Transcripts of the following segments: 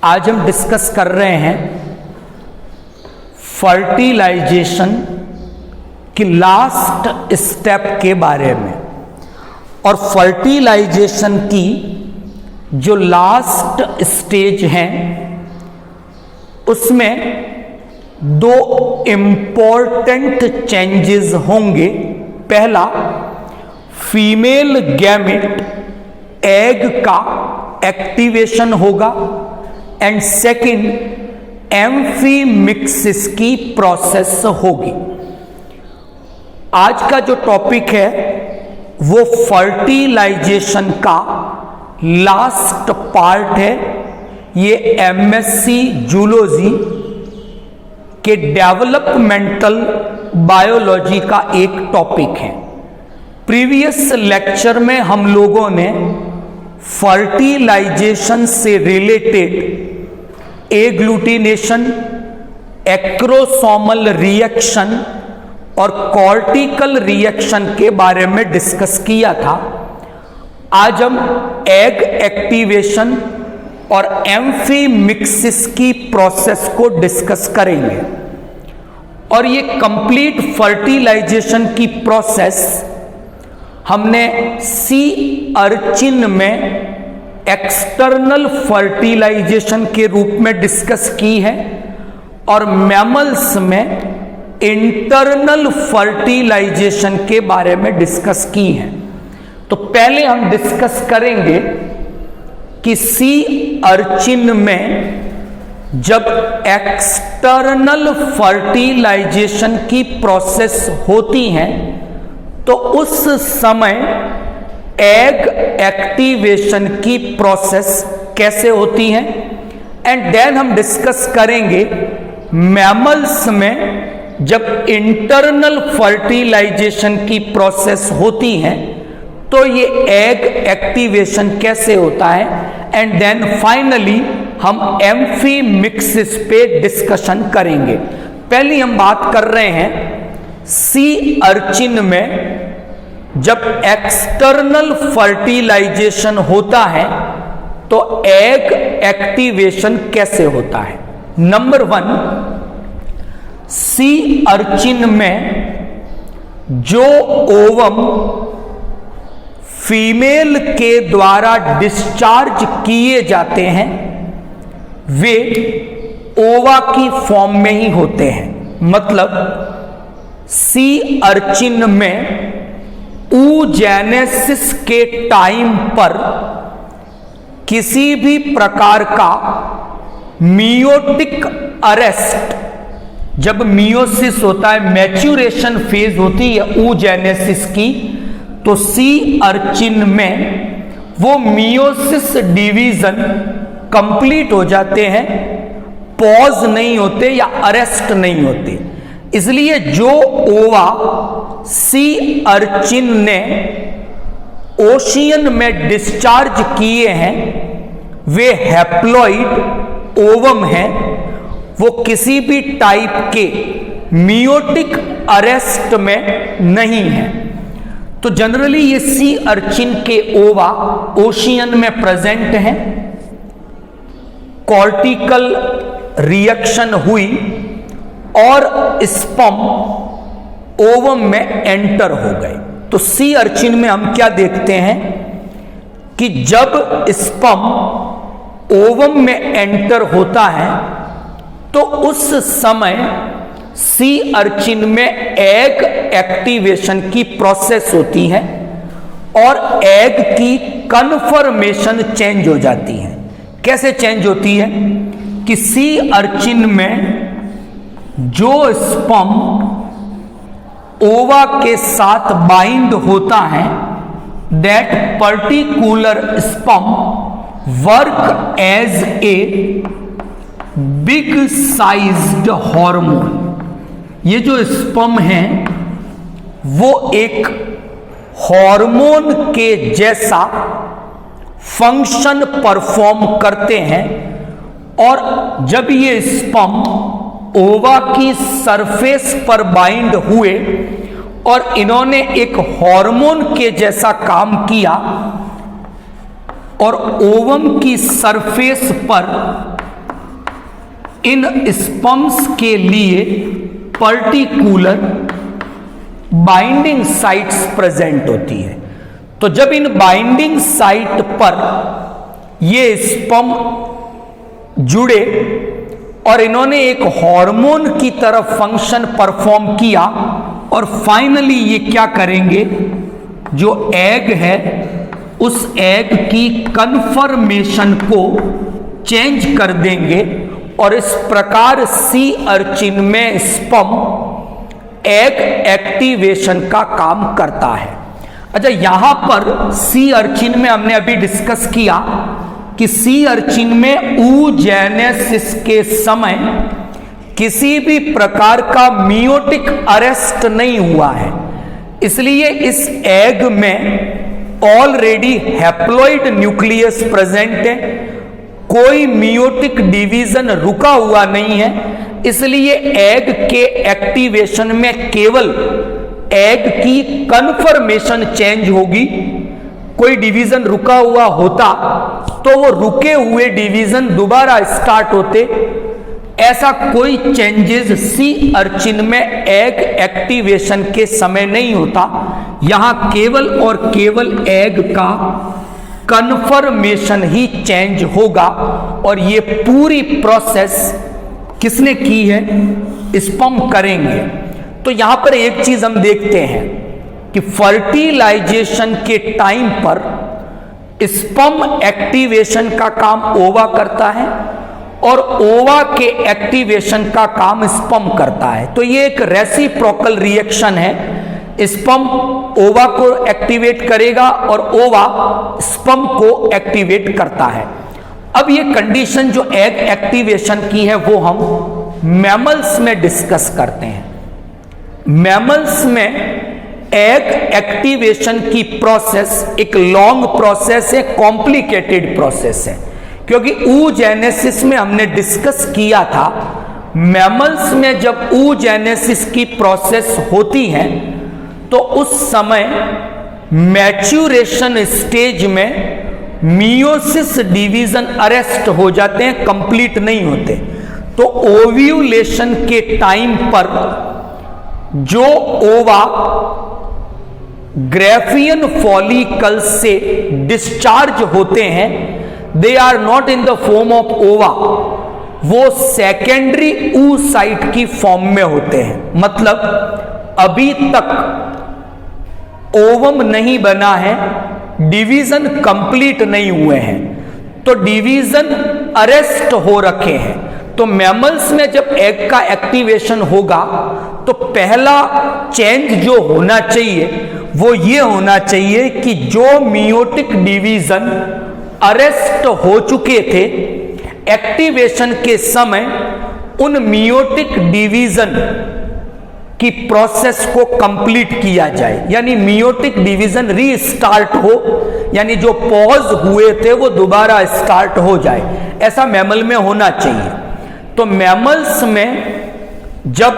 आज हम डिस्कस कर रहे हैं फर्टिलाइजेशन की लास्ट स्टेप के बारे में। और फर्टिलाइजेशन की जो लास्ट स्टेज है उसमें दो इम्पोर्टेंट चेंजेस होंगे। पहला, फीमेल गैमेट एग का एक्टिवेशन होगा एंड सेकंड, एम्फीमिक्सिस की प्रोसेस होगी। आज का जो टॉपिक है वो फर्टिलाइजेशन का लास्ट पार्ट है। ये एमएससी जूलॉजी के डेवलपमेंटल बायोलॉजी का एक टॉपिक है। प्रीवियस लेक्चर में हम लोगों ने फर्टिलाइजेशन से रिलेटेड एग्लूटिनेशन, एक्रोसोमल रिएक्शन और कॉर्टिकल रिएक्शन के बारे में डिस्कस किया था। आज हम एग एक्टिवेशन और एम्फीमिक्सिस की प्रोसेस को डिस्कस करेंगे। और ये कंप्लीट फर्टिलाइजेशन की प्रोसेस हमने सी अर्चिन में एक्सटर्नल फर्टिलाइजेशन के रूप में डिस्कस की है और मैमल्स में इंटरनल फर्टिलाइजेशन के बारे में डिस्कस की है। तो पहले हम डिस्कस करेंगे कि सी अर्चिन में जब एक्सटर्नल फर्टिलाइजेशन की प्रोसेस होती है तो उस समय एग एक्टिवेशन की प्रोसेस कैसे होती है। एंड देन हम डिस्कस करेंगे मैमल्स में जब इंटरनल फर्टिलाइजेशन की प्रोसेस होती है तो ये एग एक्टिवेशन कैसे होता है। एंड देन फाइनली हम एम्फीमिक्सिस पे डिस्कशन करेंगे। पहले हम बात कर रहे हैं सी अर्चिन में जब एक्सटर्नल फर्टिलाइजेशन होता है तो एग एक्टिवेशन कैसे होता है। नंबर 1, सी अर्चिन में जो ओवम फीमेल के द्वारा डिस्चार्ज किए जाते हैं वे ओवा की फॉर्म में ही होते हैं। मतलब सी अर्चिन में oogenesis के टाइम पर किसी भी प्रकार का मियोटिक अरेस्ट, जब मियोसिस होता है, मैच्यूरेशन फेज होती है oogenesis की, तो सी अर्चिन में वो मियोसिस डिवीजन कंप्लीट हो जाते हैं, पॉज नहीं होते या अरेस्ट नहीं होते। इसलिए जो ओवा सी अर्चिन ने ओशियन में डिस्चार्ज किए हैं वे हैप्लॉइड ओवम हैं। वो किसी भी टाइप के मियोटिक अरेस्ट में नहीं है। तो जनरली ये सी अर्चिन के ओवा ओशियन में प्रेजेंट हैं। कॉर्टिकल रिएक्शन हुई और स्पर्म ओवम में एंटर हो गए। तो सी अर्चिन में हम क्या देखते हैं कि जब स्पर्म ओवम में एंटर होता है तो उस समय सी अर्चिन में एग एक्टिवेशन की प्रोसेस होती है और एग की कन्फर्मेशन चेंज हो जाती है। कैसे चेंज होती है कि सी अर्चिन में जो स्पर्म ओवा के साथ बाइंड होता है that particular sperm work as a big sized hormone. ये जो स्पर्म है वो एक हार्मोन के जैसा फंक्शन परफॉर्म करते हैं और जब ये स्पर्म ओवा की सरफेस पर बाइंड हुए और इन्होंने एक हार्मोन के जैसा काम किया और ओवम की सरफेस पर इन स्पर्म्स के लिए पर्टिकुलर बाइंडिंग साइट्स प्रेजेंट होती है। तो जब इन बाइंडिंग साइट पर ये स्पर्म जुड़े और इन्होंने एक हार्मोन की तरह फंक्शन परफॉर्म किया और फाइनली ये क्या करेंगे, जो एग है उस एग की कन्फर्मेशन को चेंज कर देंगे और इस प्रकार सी अर्चिन में स्पर्म एग एक्टिवेशन का काम करता है। अच्छा, यहां पर सी अर्चिन में हमने अभी डिस्कस किया कि सी अर्चिन में oogenesis के समय किसी भी प्रकार का मियोटिक अरेस्ट नहीं हुआ है, इसलिए इस एग में ऑलरेडी हैप्लॉइड न्यूक्लियस प्रेजेंट है, कोई मियोटिक डिवीजन रुका हुआ नहीं है, इसलिए एग के एक्टिवेशन में केवल एग की कन्फर्मेशन चेंज होगी। कोई डिवीजन रुका हुआ होता तो वो रुके हुए डिवीजन दोबारा स्टार्ट होते। ऐसा कोई चेंजेस सी अर्चिन में एग एक्टिवेशन के समय नहीं होता। यहां केवल और केवल एग का कन्फर्मेशन ही चेंज होगा और ये पूरी प्रोसेस किसने की है, स्पर्म करेंगे। तो यहां पर एक चीज हम देखते हैं कि फर्टिलाइजेशन के टाइम पर स्पर्म एक्टिवेशन का काम ओवा करता है और ओवा के एक्टिवेशन का काम स्पर्म करता है। तो ये एक रेसिप्रोकल रिएक्शन है, स्पर्म ओवा को एक्टिवेट करेगा और ओवा स्पर्म को एक्टिवेट करता है। अब ये कंडीशन जो एग एक्टिवेशन की है वो हम मैमल्स में डिस्कस करते हैं। मैमल्स में एग एक्टिवेशन की प्रोसेस एक लॉन्ग प्रोसेस है, कॉम्प्लिकेटेड प्रोसेस है, क्योंकि oogenesis में हमने डिस्कस किया था मैमल्स में जब oogenesis की प्रोसेस होती है तो उस समय मैच्यूरेशन स्टेज में मियोसिस डिवीजन अरेस्ट हो जाते हैं, कंप्लीट नहीं होते। तो ओव्यूलेशन के टाइम पर जो ओवा ग्रेफियन फॉलिकल से डिस्चार्ज होते हैं, they are not in the form of ova, वो सेकेंडरी oocyte की फॉर्म में होते हैं। मतलब अभी तक ओवम नहीं बना है, डिवीजन कंप्लीट नहीं हुए हैं, तो डिवीजन अरेस्ट हो रखे हैं। तो मैमल्स में जब एग का एक्टिवेशन होगा तो पहला चेंज जो होना चाहिए वो ये होना चाहिए कि जो मियोटिक डिवीजन अरेस्ट हो चुके थे एक्टिवेशन के समय, उन मियोटिक डिवीजन की प्रोसेस को कंप्लीट किया जाए, यानी मियोटिक डिवीजन रीस्टार्ट हो, यानी जो पॉज हुए थे वो दोबारा स्टार्ट हो जाए। ऐसा मैमल में होना चाहिए। तो मैमल्स में जब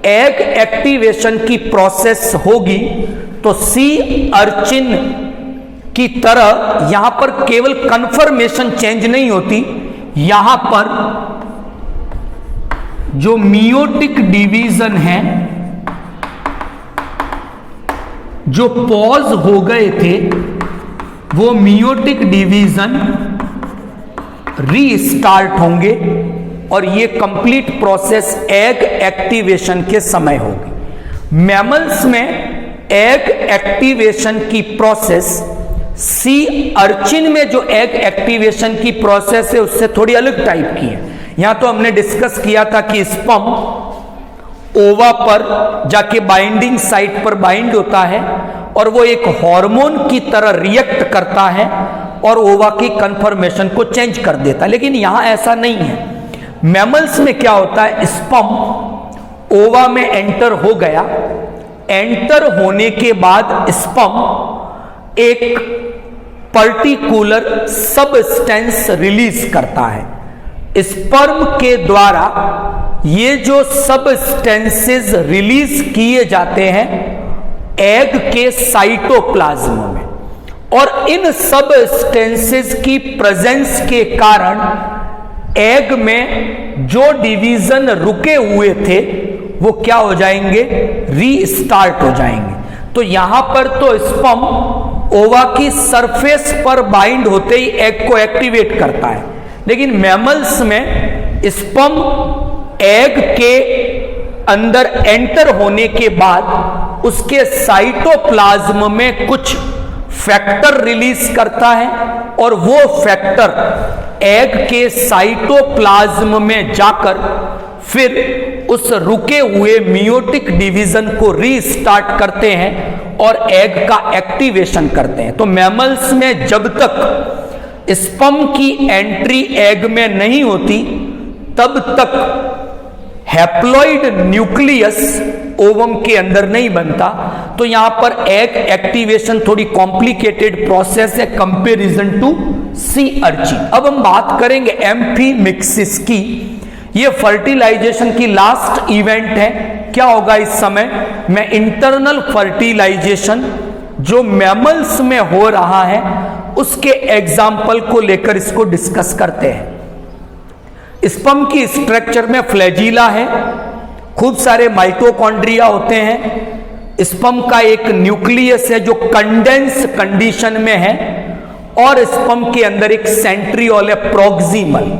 एग एक्टिवेशन की प्रोसेस होगी तो सी अर्चिन की तरह यहां पर केवल कन्फर्मेशन चेंज नहीं होती, यहां पर जो मियोटिक डिवीजन है, जो पॉज हो गए थे, वो मियोटिक डिवीजन रीस्टार्ट होंगे और ये कंप्लीट प्रोसेस एग एक्टिवेशन के समय होगी। मैमल्स में एग एक्टिवेशन की प्रोसेस सी अर्चिन में जो एग एक्टिवेशन की प्रोसेस है उससे थोड़ी अलग टाइप की है। यहां तो हमने डिस्कस किया था कि स्पर्म ओवा पर जाके बाइंडिंग साइट पर बाइंड होता है और वो एक हार्मोन की तरह रिएक्ट करता है और ओवा की कन्फर्मेशन को चेंज कर देता है, लेकिन यहां ऐसा नहीं है। मैमल्स में क्या होता है, स्पर्म ओवा में एंटर हो गया, एंटर होने के बाद स्पर्म एक पर्टिकुलर सब्सटेंस रिलीज करता है। स्पर्म के द्वारा ये जो सब्सटेंसेस रिलीज किए जाते हैं एग के साइटोप्लाज्म में, और इन सब्सटेंसेस की प्रेजेंस के कारण एग में जो डिवीजन रुके हुए थे वो क्या हो जाएंगे, रीस्टार्ट हो जाएंगे। तो यहां पर तो स्पर्म ओवा की सरफेस पर बाइंड होते ही एग को एक्टिवेट करता है, लेकिन मैमल्स में स्पर्म एग के अंदर एंटर होने के बाद उसके साइटोप्लाज्म में कुछ फैक्टर रिलीज करता है और वो फैक्टर एग के साइटोप्लाज्म में जाकर फिर उस रुके हुए मियोटिक डिवीजन को रीस्टार्ट करते हैं और एग का एक्टिवेशन करते हैं। तो मैमल्स में जब तक स्पर्म की एंट्री एग में नहीं होती तब तक हैप्लॉइड न्यूक्लियस ओवम के अंदर नहीं बनता। तो यहां पर एग एक्टिवेशन थोड़ी कॉम्प्लिकेटेड प्रोसेस है कंपैरिजन टू सी अर्चिन। अब हम बात करेंगे एम्फीमिक्सिस की। ये फर्टिलाइजेशन की लास्ट इवेंट है। क्या होगा इस समय, मैं इंटरनल फर्टिलाइजेशन जो मैमल्स में हो रहा है उसके एग्जाम्पल को लेकर इसको डिस्कस करते हैं। स्पर्म की स्ट्रक्चर में फ्लैजिला है, खूब सारे माइटोकॉन्ड्रिया होते हैं। स्पर्म का एक न्यूक्लियस है जो कंडेंस कंडीशन में है और स्पर्म के अंदर एक सेंट्रियोल है प्रोक्सिमल।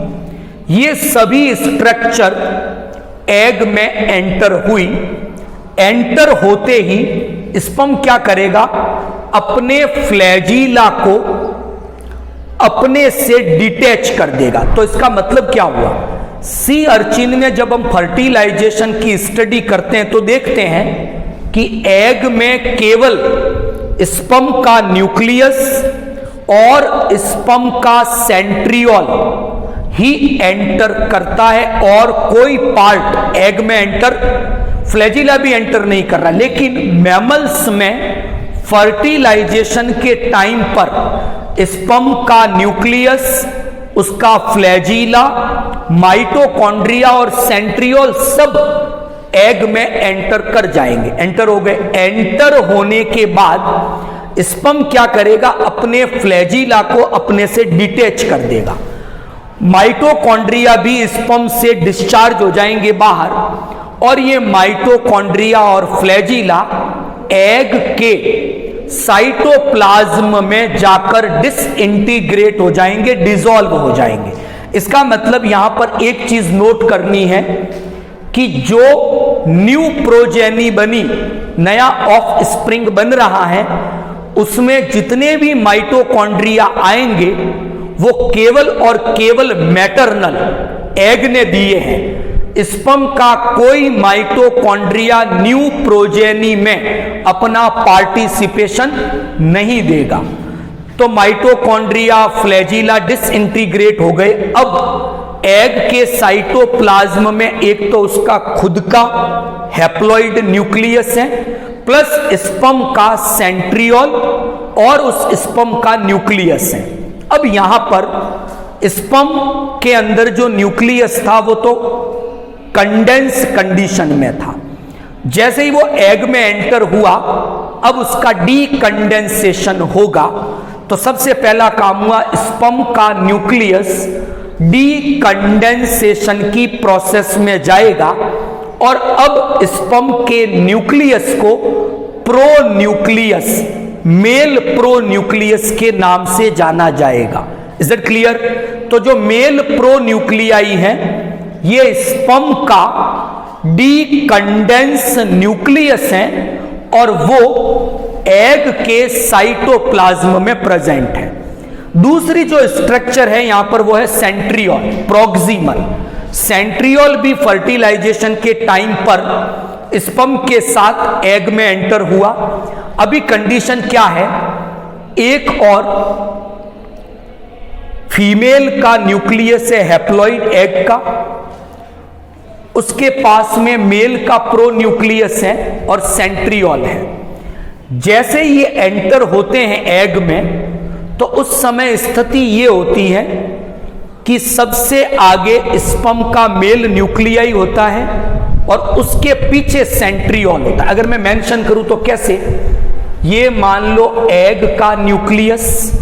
ये सभी स्ट्रक्चर एग में एंटर हुई। एंटर होते ही स्पर्म क्या करेगा, अपने फ्लैजिला को अपने से डिटैच कर देगा। तो इसका मतलब क्या हुआ, सी अर्चिन में जब हम फर्टिलाइजेशन की स्टडी करते हैं तो देखते हैं कि एग में केवल स्पर्म का न्यूक्लियस और स्पर्म का सेंट्रियोल ही एंटर करता है और कोई पार्ट एग में एंटर, फ्लैजिला भी एंटर नहीं कर रहा। लेकिन मैमल्स में फर्टिलाइजेशन के टाइम पर स्पर्म का न्यूक्लियस, उसका फ्लैजिला, माइटोकॉन्ड्रिया और सेंट्रियोल सब एग में एंटर कर जाएंगे। एंटर हो गए। एंटर होने के बाद स्पर्म क्या करेगा, अपने फ्लैजिला को अपने से डिटैच कर देगा। माइटोकॉन्ड्रिया भी स्पर्म से डिस्चार्ज हो जाएंगे बाहर और ये माइटोकॉन्ड्रिया और फ्लैजिला एग के साइटोप्लाज्म में जाकर डिसइंटीग्रेट हो जाएंगे, डिसॉल्व हो जाएंगे। इसका मतलब यहां पर एक चीज नोट करनी है कि जो न्यू प्रोजेनी बनी, नया ऑफ स्प्रिंग बन रहा है, उसमें जितने भी माइटोकॉन्ड्रिया आएंगे वो केवल और केवल मैटरनल एग ने दिए हैं। स्पर्म का कोई माइटोकॉन्ड्रिया न्यू प्रोजेनी में अपना पार्टिसिपेशन नहीं देगा। तो माइटोकॉन्ड्रिया, फ्लैजिला डिसइंटीग्रेट हो गए। अब एग के साइटोप्लाज्म में एक तो उसका खुद का हैप्लॉइड न्यूक्लियस है प्लस स्पर्म का सेंट्रियोल और उस स्पर्म का न्यूक्लियस है। अब यहां पर स्पर्म के अंदर जो न्यूक्लियस था वो तो कंडेंस कंडीशन में था। जैसे ही वो एग में एंटर हुआ अब उसका डीकंडेंसेशन होगा। तो सबसे पहला काम हुआ, स्पर्म का न्यूक्लियस डीकंडेंसेशन की प्रोसेस में जाएगा और अब स्पर्म के न्यूक्लियस को प्रोन्यूक्लियस, मेल प्रोन्यूक्लियस के नाम से जाना जाएगा। Is it clear? तो जो मेल प्रोन्यूक्लियाई है ये स्पर्म का डीकंडेंस न्यूक्लियस है और वो एग के साइटोप्लाज्म में प्रेजेंट है। दूसरी जो स्ट्रक्चर है यहां पर वो है सेंट्रियोल, प्रोक्सिमल। सेंट्रियोल भी फर्टिलाइजेशन के टाइम पर स्पर्म के साथ एग में एंटर हुआ। अभी कंडीशन क्या है, एक और फीमेल का न्यूक्लियस है हैप्लॉइड एग का, उसके पास में मेल का प्रोन्यूक्लियस है और सेंट्रियोल है। जैसे ये एंटर होते हैं एग में तो उस समय स्थिति ये होती है कि सबसे आगे स्पर्म का मेल न्यूक्लियाई होता है और उसके पीछे सेंट्रियोल होता है। अगर मैं मेंशन करूं तो कैसे, ये मान लो एग का न्यूक्लियस,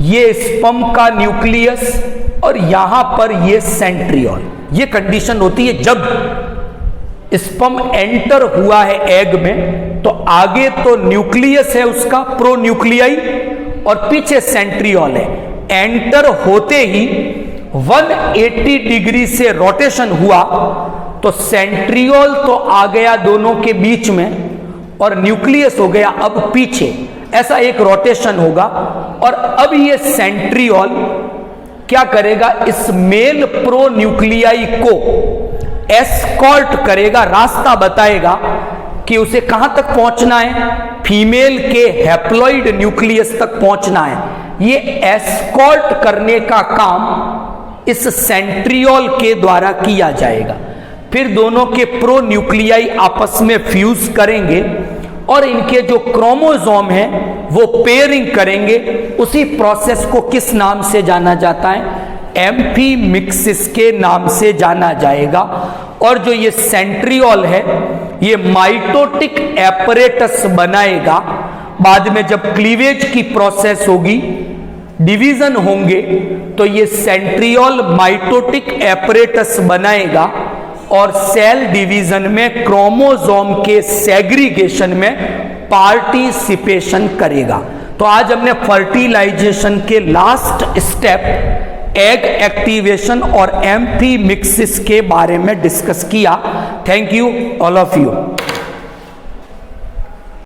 ये स्पर्म का न्यूक्लियस और यहां पर ये सेंट्रियोल। ये कंडीशन होती है जब स्पर्म एंटर हुआ है एग में, तो आगे तो न्यूक्लियस है उसका प्रोन्यूक्लियाई और पीछे सेंट्रियोल है। एंटर होते ही 180 डिग्री से रोटेशन हुआ तो सेंट्रियोल तो आ गया दोनों के बीच में और न्यूक्लियस हो गया अब पीछे। ऐसा एक रोटेशन होगा और अब ये सेंट्रियोल क्या करेगा, इस मेल प्रोन्यूक्लियाई को एस्कॉर्ट करेगा, रास्ता बताएगा कि उसे कहां तक पहुंचना है, फीमेल के हैप्लॉइड न्यूक्लियस तक पहुंचना है। ये एस्कॉर्ट करने का काम इस सेंट्रियोल के द्वारा किया जाएगा। फिर दोनों के प्रोन्यूक्लियाई आपस में फ्यूज करेंगे और इनके जो क्रोमोसोम है वो पेयरिंग करेंगे। उसी प्रोसेस को किस नाम से जाना जाता है, एम्फीमिक्सिस के नाम से जाना जाएगा। और जो ये सेंट्रियोल है ये माइटोटिक एपरेटस बनाएगा। बाद में जब क्लीवेज की प्रोसेस होगी, डिवीजन होंगे, तो ये सेंट्रियोल माइटोटिक एपरेटस बनाएगा और सेल डिवीजन में क्रोमोसोम के सेग्रीगेशन में पार्टिसिपेशन करेगा। तो आज हमने फर्टिलाइजेशन के लास्ट स्टेप एग एक्टिवेशन और एम्फीमिक्सिस के बारे में डिस्कस किया। Thank you all of you.